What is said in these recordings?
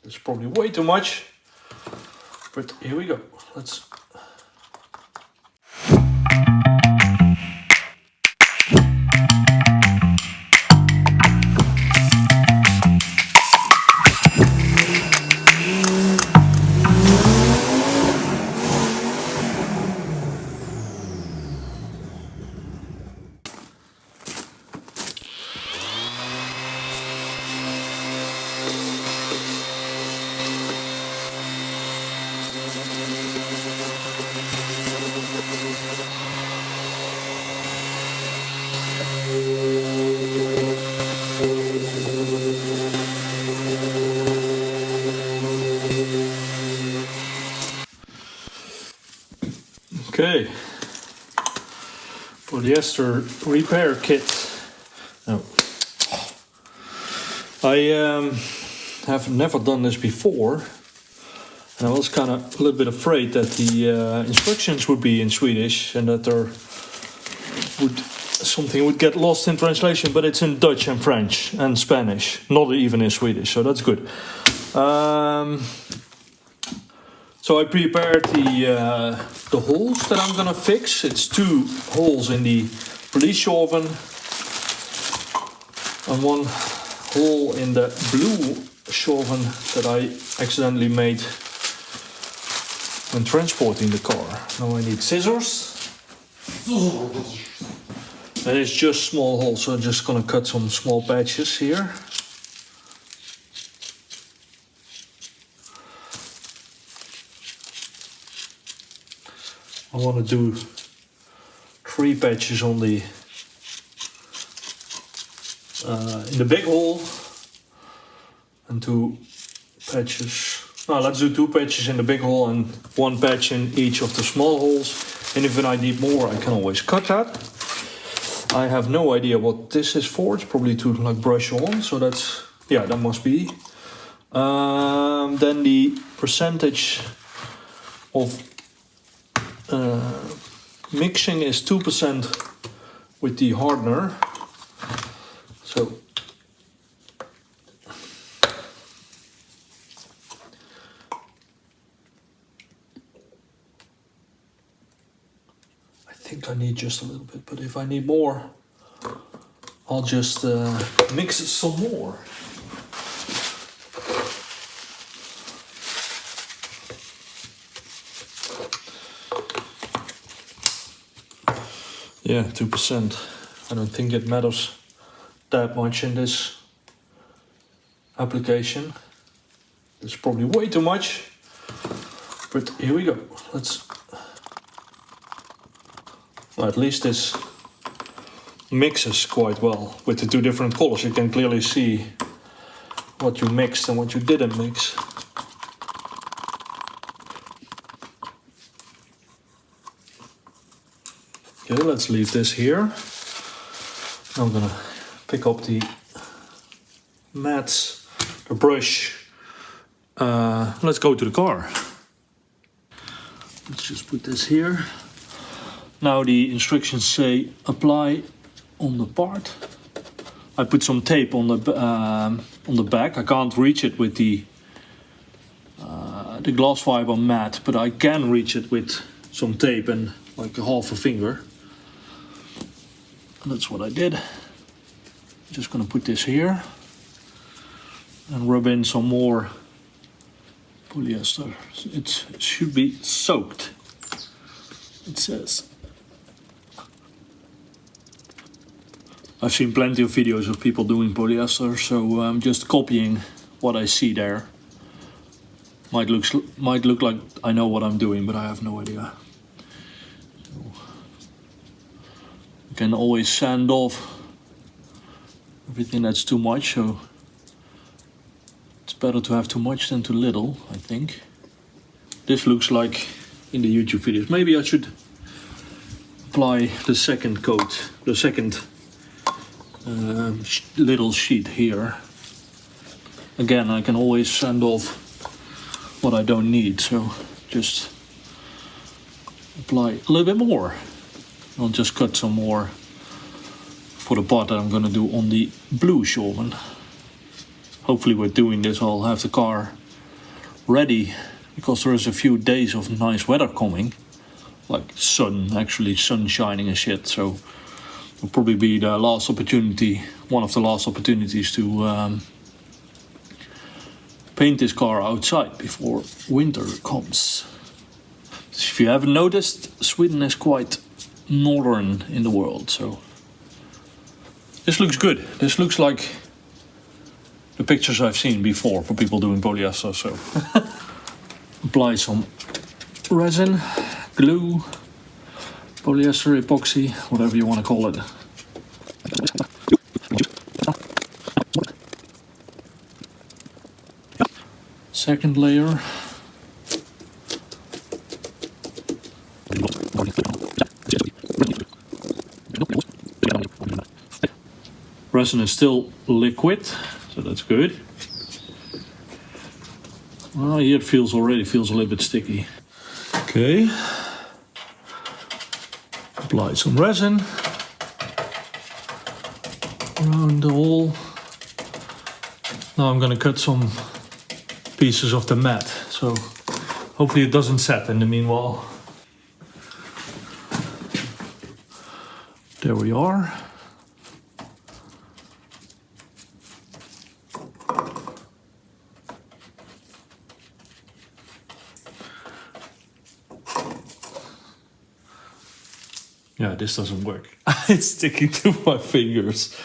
It's probably way too much, but here we go. Let's. Okay, polyester repair kit. No. I have never done this before, and I was kind of a little bit afraid that the instructions would be in Swedish and that something would get lost in translation, but it's in Dutch and French and Spanish, not even in Swedish, so that's good. So I prepared the holes that I'm gonna fix. It's 2 holes in the police Tjorven and 1 hole in the blue Tjorven that I accidentally made when transporting the car. Now I need scissors. And it's just small holes, so I'm just gonna cut some small patches here. I want to do 3 patches on the in the big hole and 2 patches. No, let's do 2 patches in the big hole and 1 patch in each of the small holes. And if I need more, I can always cut that. I have no idea what this is for. It's probably to like brush on. So that's, yeah, that must be. Then the percentage of mixing is 2% with the hardener. So I think I need just a little bit, but if I need more, I'll just mix it some more. Yeah, 2%. I don't think it matters that much in this application. It's probably way too much, but here we go. Let's. Well, at least this mixes quite well with the 2 different colors. You can clearly see what you mixed and what you didn't mix. Okay, let's leave this here. I'm gonna pick up the mats, the brush. Let's go to the car. Let's just put this here. Now the instructions say apply on the part. I put some tape on the back. I can't reach it with the glass fiber mat, but I can reach it with some tape and like half a finger. And that's what I did. Just gonna put this here and rub in some more polyester. It should be soaked, it says. I've seen plenty of videos of people doing polyester, so I'm just copying what I see there. Might look like I know what I'm doing, but I have no idea. So you can always sand off everything that's too much, so it's better to have too much than too little, I think. This looks like in the YouTube videos. Maybe I should apply the second coat, the second little sheet here. Again, I can always sand off what I don't need, so just apply a little bit more. I'll just cut some more for the part that I'm gonna do on the blue Tjorven. Hopefully with doing this I'll have the car ready, because there is a few days of nice weather coming, like actually sun shining and shit. So it'll probably be the last opportunity, one of the last opportunities to paint this car outside before winter comes. If you haven't noticed, Sweden is quite northern in the world, so this looks good. This looks like the pictures I've seen before for people doing polyester. So apply some resin, glue, polyester, epoxy, whatever you want to call it. Second layer. Resin is still liquid, so that's good. Well, here it already feels a little bit sticky. Okay. Apply some resin around the hole. Now I'm gonna cut some pieces of the mat, so hopefully it doesn't set in the meanwhile. There we are. Yeah, this doesn't work. It's sticking to my fingers.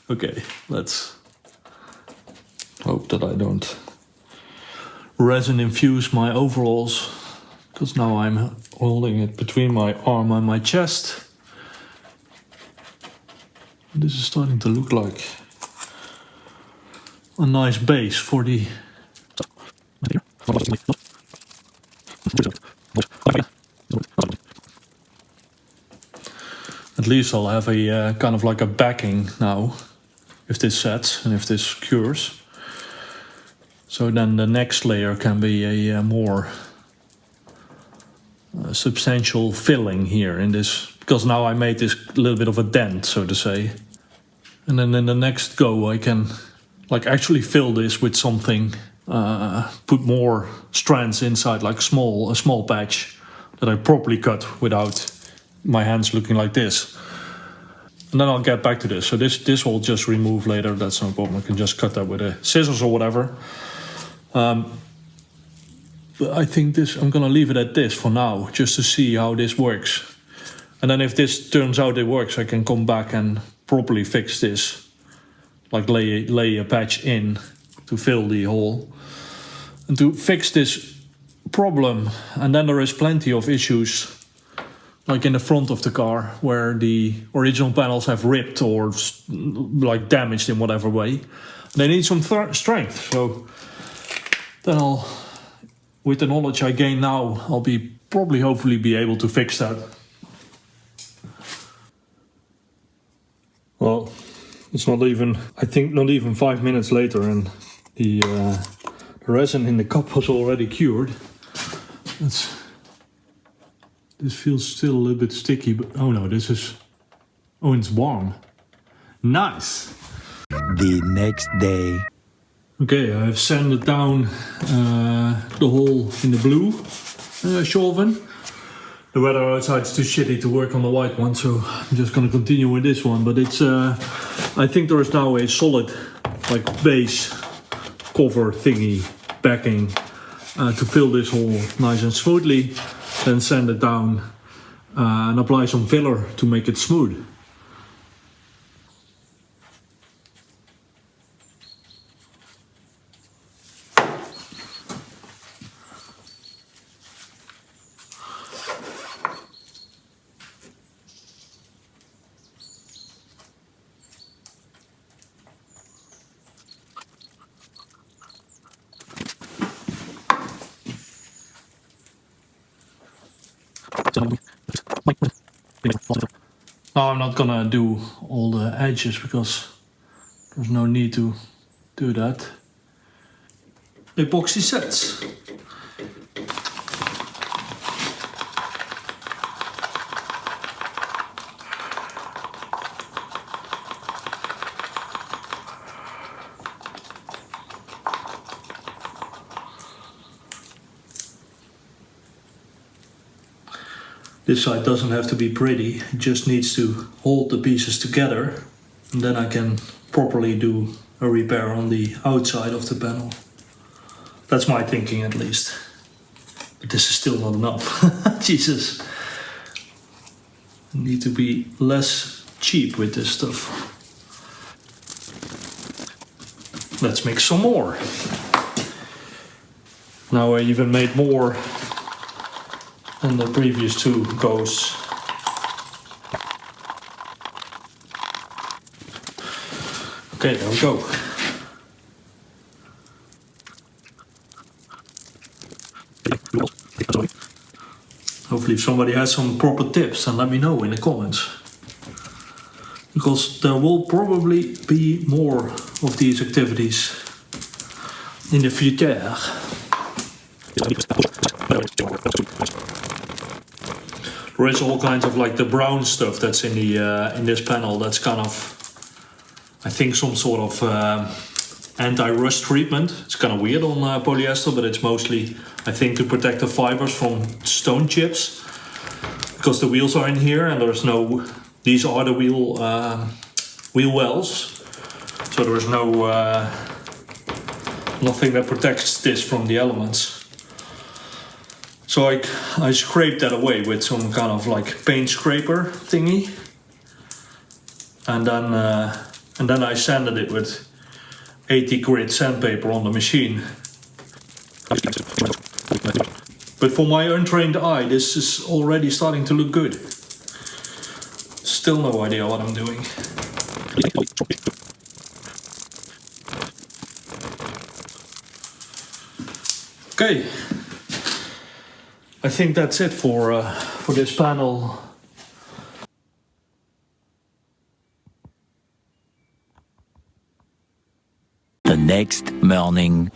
Okay, let's hope that I don't resin infuse my overalls, because now I'm holding it between my arm and my chest. This is starting to look like a nice base for the... At least I'll have a kind of like a backing now, if this sets and if this cures. So then the next layer can be a more substantial filling here in this, because now I made this little bit of a dent, so to say. And then in the next go I can like actually fill this with something, put more strands inside, like a small patch that I properly cut without my hands looking like this. And then I'll get back to this. So this will just remove later, that's no problem. I can just cut that with a scissors or whatever. But I think I'm gonna leave it at this for now, just to see how this works. And then if this turns out it works, I can come back and properly fix this. Like lay a patch in to fill the hole. And to fix this problem, and then there is plenty of issues, like in the front of the car, where the original panels have ripped or like damaged in whatever way. They need some strength, so then with the knowledge I gain now, I'll hopefully be able to fix that. Well, it's not even 5 minutes later, and the resin in the cup was already cured. This feels still a little bit sticky, but oh no, it's warm. Nice! The next day. Okay, I've sanded down the hole in the blue Tjorven. The weather outside is too shitty to work on the white one, so I'm just gonna continue with this one. But it's, I think there is now a solid, like, base cover thingy backing to fill this hole nice and smoothly. Then sand it down and apply some filler to make it smooth. Now I'm not gonna do all the edges because there's no need to do that. Epoxy sets. This side doesn't have to be pretty, it just needs to hold the pieces together, and then I can properly do a repair on the outside of the panel. That's my thinking at least. But this is still not enough. Jesus. I need to be less cheap with this stuff. Let's make some more. Now I even made more than the previous two goes. Okay, there we go. Hopefully if somebody has some proper tips, then let me know in the comments. Because there will probably be more of these activities in the future. There is all kinds of like the brown stuff that's in the in this panel. That's kind of, I think, some sort of anti-rust treatment. It's kind of weird on polyester, but it's mostly, I think, to protect the fibers from stone chips. Because the wheels are in here, and there's no. These are the wheel wells, so there is no nothing that protects this from the elements. So I scraped that away with some kind of like paint scraper thingy, and then I sanded it with 80 grit sandpaper on the machine. But for my untrained eye, this is already starting to look good. Still no idea what I'm doing. Okay, I think that's it for this panel. The next morning.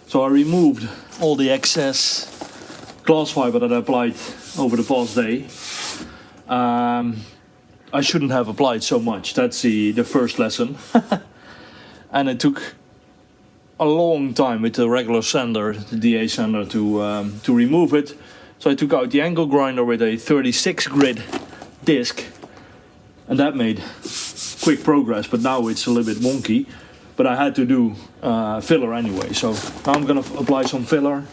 So I removed all the excess glass fiber that I applied over the past day. I shouldn't have applied so much. That's the first lesson. And it took a long time with the regular sander, the DA sander, to remove it. So I took out the angle grinder with a 36 grit disc, and that made quick progress. But now it's a little bit wonky. But I had to do filler anyway. So now I'm gonna apply some filler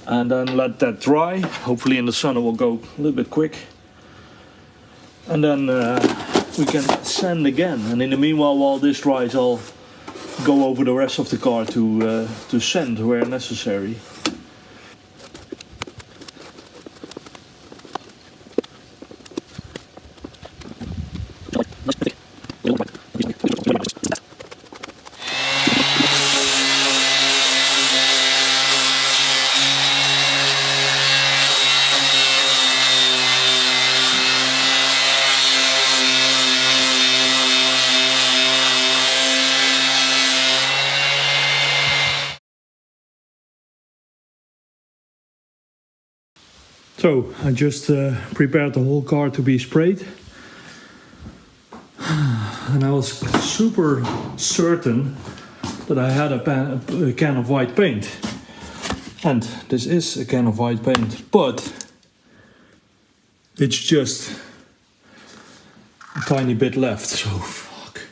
and then let that dry. Hopefully in the sun it will go a little bit quick. And then we can sand again. And in the meanwhile, while this dries, I'll go over the rest of the car to sand where necessary. So I just prepared the whole car to be sprayed, and I was super certain that I had a can of white paint, and this is a can of white paint, but it's just a tiny bit left. So fuck,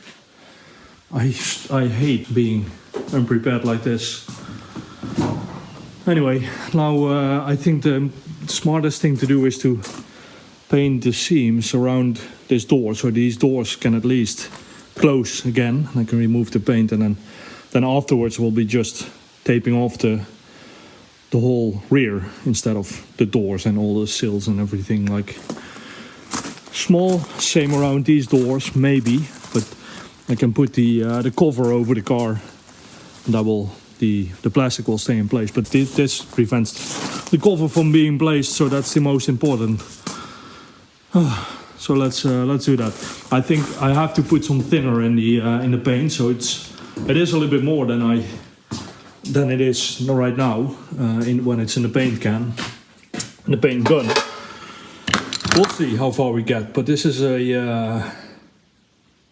I hate being unprepared like this. Anyway, now I think the smartest thing to do is to paint the seams around this door, so these doors can at least close again. I can remove the paint, and then afterwards we'll be just taping off the whole rear instead of the doors and all the sills and everything. Like small, same around these doors maybe, but I can put the cover over the car, and that will the plastic will stay in place. But this prevents the cover from being placed, so that's the most important. So let's do that. I think I have to put some thinner in the paint, so it is a little bit more than it is right now when it's in the paint can, in the paint gun. We'll see how far we get, but this is a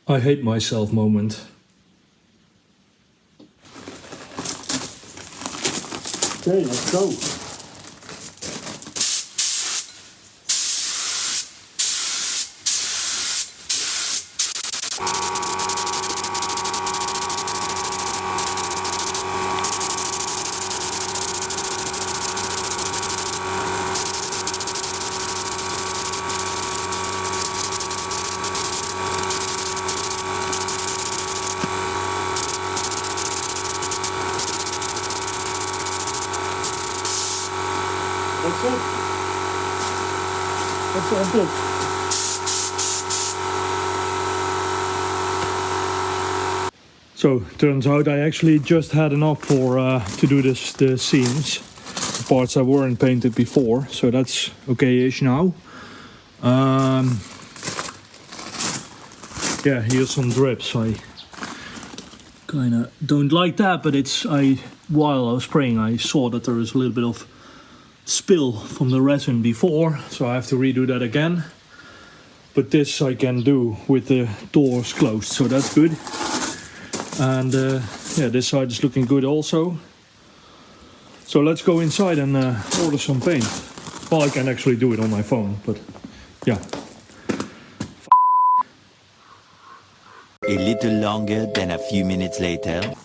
I hate myself moment. Okay, let's go. That's it. That's all good. So turns out I actually just had enough to do the seams, the parts that weren't painted before. So that's okay-ish now. Yeah, here's some drips. I kind of don't like that, but while I was spraying, I saw that there was a little bit of spill from the resin before, so I have to redo that again. But this I can do with the doors closed, so that's good. And yeah, this side is looking good also. So let's go inside and order some paint. Well, I can actually do it on my phone, but yeah. A little longer than a few minutes later.